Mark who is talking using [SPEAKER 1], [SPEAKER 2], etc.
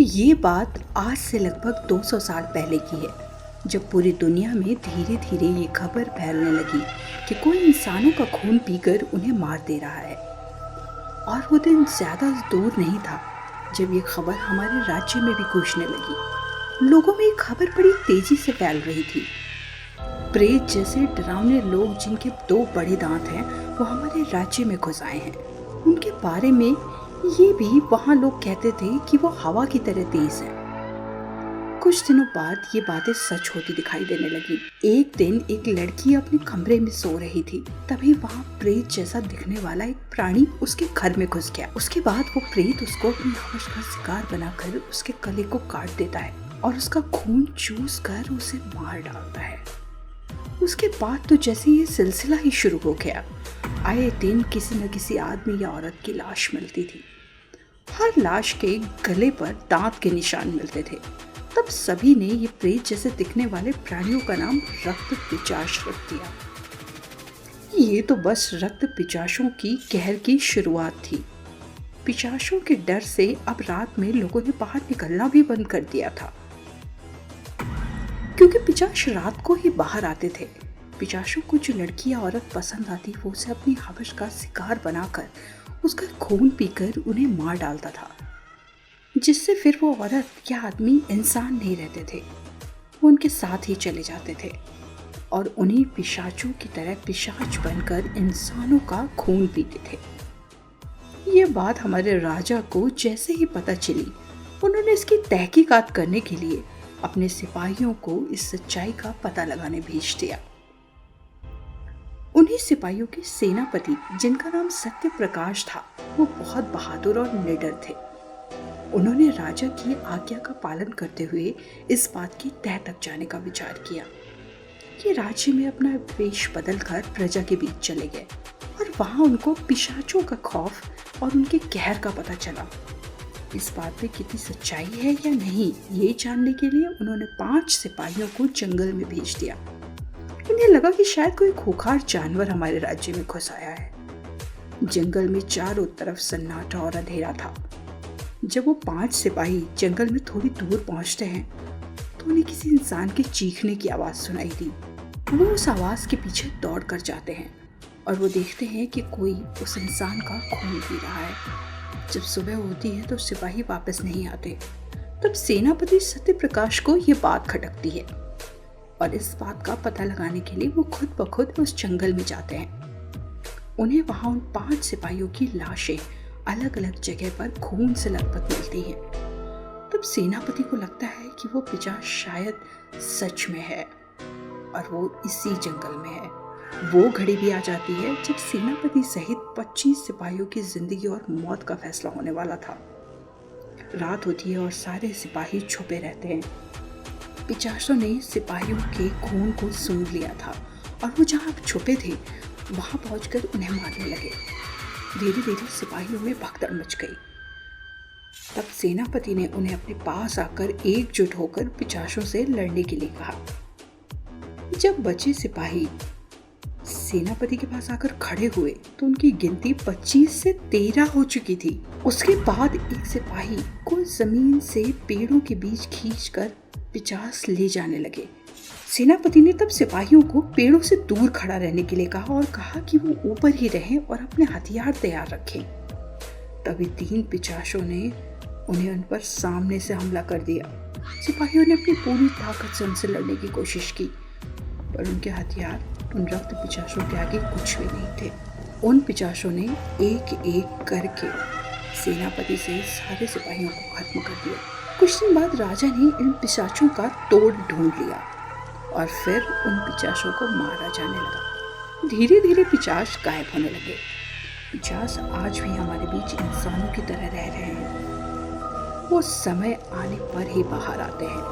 [SPEAKER 1] ये बात आज से लगभग 200 साल पहले की है, जब पूरी दुनिया में धीरे धीरे ये खबर फैलने लगी कि कोई इंसानों का खून पीकर उन्हें मार दे रहा है। और वो दिन ज़्यादा दूर नहीं था जब ये खबर हमारे राज्य में भी गूंजने लगी। लोगों में ये खबर बड़ी तेजी से फैल रही थी। प्रेत जैसे डरावने लोग जिनके 2 बड़े दांत हैं, वो हमारे राज्य में घुस आए हैं। उनके बारे में ये भी वहाँ लोग कहते थे कि वो हवा की तरह तेज है। कुछ दिनों बाद ये बातें सच होती दिखाई देने लगी। एक दिन एक लड़की अपने कमरे में सो रही थी, तभी वहाँ प्रेत जैसा दिखने वाला एक प्राणी उसके घर में घुस गया। उसके बाद वो प्रेत उसको अपनी हवस का शिकार बनाकर उसके गले को काट देता है और उसका खून चूस कर उसे मार डालता है। उसके बाद तो जैसे ये सिलसिला ही शुरू हो गया। आए दिन किसी न किसी आदमी या औरत की लाश मिलती थी। हर लाश के गले पर दांत के निशान मिलते थे। तब सभी ने ये प्रेत जैसे दिखने वाले प्राणियों का नाम रक्त पिशाच रख दिया। ये तो बस रक्त पिशाचों की कहर की शुरुआत थी। पिशाचों के डर से अब रात में लोगों ने बाहर निकलना भी बंद कर दिया था, क्योंकि पिशाच रात को ही बाहर आते थे। पिशाचों को जो लड़की या औरत पसंद आती, वो उसे अपनी हवस का शिकार बनाकर उसका खून पीकर उन्हें मार डालता था, जिससे फिर वो औरत या आदमी इंसान नहीं रहते थे। वो उनके साथ ही चले जाते थे और उन्हीं पिशाचों की तरह पिशाच बनकर इंसानों का खून पीते थे। ये बात हमारे राजा को जैसे ही पता चली, उन्होंने इसकी तहकीकात करने के लिए अपने सिपाहियों को इस सच्चाई का पता लगाने भेज दिया। उन्हीं सिपाहियों के सेनापति, जिनका नाम सत्य प्रकाश था, वो बहुत बहादुर और निडर थे। उन्होंने राजा की आज्ञा का पालन करते हुए इस बात की तह तक जाने का विचार किया कि राज्य में अपना वेश बदलकर प्रजा के बीच चले गए और वहां उनको पिशाचों का खौफ और उनके कहर का पता चला। इस बात में कितनी सच्चाई है या नहीं, ये जानने के लिए उन्होंने 5 सिपाहियों को जंगल में भेज दिया। उन्हें लगा कि शायद कोई खूंखार जानवर हमारे राज्य में घुस आया है। जंगल में चारों तरफ सन्नाटा और अंधेरा था। जब वो 5 सिपाही जंगल में थोड़ी दूर पहुंचते हैं, तो उन्हें किसी इंसान के चीखने की आवाज सुनाई दी। वो उस आवाज के पीछे दौड़ कर जाते हैं और वो देखते हैं कि कोई उस इंसान का खून पी रहा है। जब सुबह होती है तो सिपाही वापस नहीं आते। तब सेनापति सत्य प्रकाश को ये बात खटकती है और इस बात का पता लगाने के लिए वो खुद ब खुद उस जंगल में जाते हैं। उन्हें वहां उन 5 सिपाहियों की लाशें अलग अलग जगह पर खून से लथपथ मिलती हैं। तब सेनापति को लगता है कि वो पिशाच शायद सच में है और वो इसी जंगल में है। वो घड़ी भी आ जाती है जब सेनापति सहित 25 सिपाहियों की जिंदगी और मौत का फैसला होने वाला था। रात होती है और सारे सिपाही छुपे रहते हैं। पिशाचों ने सिपाहियों के खून को सूंघ लिया था और वो जहाँ छुपे थे वहां पहुंचकर उन्हें मारने लगे। धीरे धीरे सिपाहियों में भगदड़ मच गई। तब सेनापति ने उन्हें अपने पास आकर एकजुट होकर पिशाचों से लड़ने के लिए कहा। जब बचे सिपाही सेनापति के पास आकर खड़े हुए तो उनकी गिनती 25 से 13 हो चुकी थी। उसके बाद एक सिपाही को जमीन से पेड़ों के बीच खींचकर पिशाच ले जाने लगे। सेनापति ने तब सिपाहियों को पेड़ों से दूर खड़ा रहने के लिए कहा और कहा कि वो ऊपर ही रहें और अपने हथियार तैयार रखें। तभी 3 पिशाचों ने उन्हें उन पर सामने से हमला कर दिया। सिपाहियों ने अपनी पूरी ताकत से उनसे लड़ने की कोशिश की, पर उनके हथियार उन रक्त पिशाचों के आगे कुछ भी नहीं थे। उन पिशाचों ने एक एक करके सेनापति से सारे सिपाहियों को खत्म कर दिया। कुछ दिन बाद राजा ने इन पिशाचों का तोड़ ढूंढ लिया और फिर उन पिशाचों को मारा जाने लगा। धीरे धीरे पिशाच गायब होने लगे। पिशाच आज भी हमारे बीच इंसानों की तरह रह रहे हैं। वो समय आने पर ही बाहर आते हैं